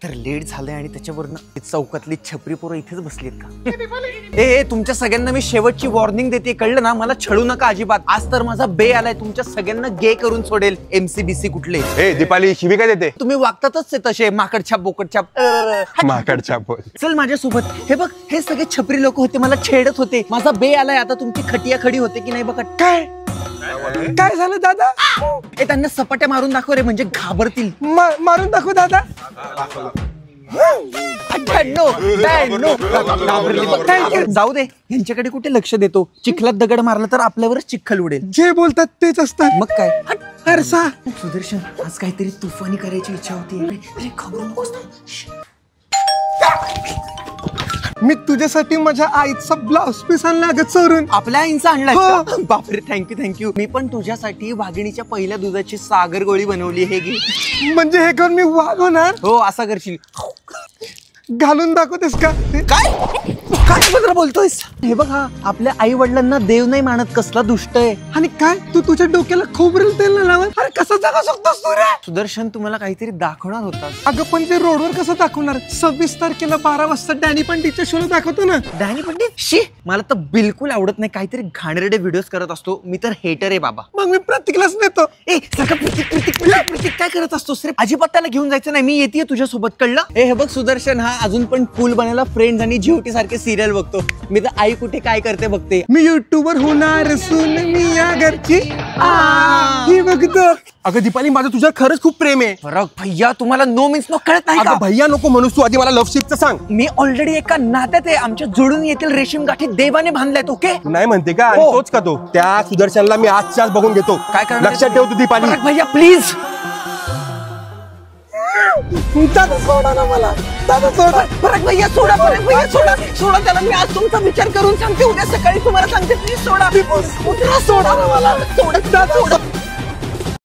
तर लेट झालंय आणि त्याच्यावरनं चौकातली छपरी पोरं इथेच बसलीत का? ए तुमच्या सगळ्यांना मी शेवटची वॉर्निंग देते, कळलं ना? मला छळू नका अजिबात. आज तर माझा बे आलाय, तुमच्या सगळ्यांना गे करून सोडेल. MCBC कुठले? ए दीपाली शिवी काय देते? तुम्ही वागतातच तसे माकडछाप बोकडछाप. माकडछाप. चल माझ्यासोबत. हे बघ, हे सगळे छपरी लोक होते, मला छेडत होते. माझा बे आलाय, आता तुमची खटिया खडी होते की नाही बघा. काय झालं दादा? ए त्यांना सपाट्या मारून दाखव रे, म्हणजे घाबरतील. मारून दाखव दादा. जाऊ दे, यांच्याकडे कुठे लक्ष देतो. चिखलात दगड मारला तर आपल्यावरच चिखल उडेल. जे बोलतात तेच असतात. मग काय? अरसा सुदर्शन, आज काहीतरी तुफानी करायची इच्छा होती. अरे खबर नकोस. मी तुझ्यासाठी माझ्या आईचा ब्लाउज पीस आणला ग चोरून. आपल्या आईचा आणलाय हो. का? बापरे, थँक्यू. मी पण तुझ्यासाठी वाघिणीच्या पहिल्या दुधाची सागर गोळी बनवली. हे घे. म्हणजे हे करून मी वाघ होणार? हो, असा करशील. घालून दाखवतेस का? काय काय बोलतोयस? हे बघ, हा आपल्या आई वडिलांना देव नाही मानत, कसला दुष्ट आहे. आणि काय तू तुझ्या डोक्याला खोबरेल तेल नाही लावत? अरे कसं जगा शकतोस तू रे? सुदर्शन, तुम्हाला काहीतरी दाखवणार होता. अगं पण ते रोडवर कसं दाखवणार? 26 तारखेला 12 वाजता डॅनी पंडितच्या शो दाखवतो ना. डॅनी पंडित? शी, मला तर बिलकुल आवडत नाही. काहीतरी घाणेरडे व्हिडिओज करत असतो. मी तर हेटर आहे बाबा. मग मी प्रत्येकालाच नेतो. ए प्रतीक काय करत असतोस रे? अजिबात त्याला घेऊन जायचं नाही. मी येते तुझ्यासोबत, कळलं? हे बघ सुदर्शन, हा अजून पण कूल बनायला फ्रेंड्स आणि झेवटी सारखे सिरियल बघतो. मी तर आई कुठे काय करते बघते. मी युट्यूबर होणार सून मी या घरची ही बघतो. अगं दीपाली, माझं तुझ्यावर खरंच खूप प्रेम आहे. फरक भैया, तुम्हाला नो मीन्स नो कळत नाही का? अगं भैया नको म्हणूस, तू आधी मला लव्ह शिपचं सांग. मी ऑलरेडी एका नात्यात आहे. आमच्या जोडून येतील रेशीम गाठी देवाने बांधल्यात. ओके, नाही म्हणते का? आणि हो. तोच का तो? त्या सुदर्शनला मी आजच्या आज बघून घेतो. काय करणार? लक्षात ठेव तू दीपाली. फरक भैया प्लीज. दादा सोडा ना मला. दादा सोडा. फरक भैया सोडा. फरक भैया सोडा त्याला. मी आज तुमचा विचार करून सांगते. उद्या सकाळी तुम्हाला सांगते. प्लीज सोडा. सोडा ना मला. सोडा.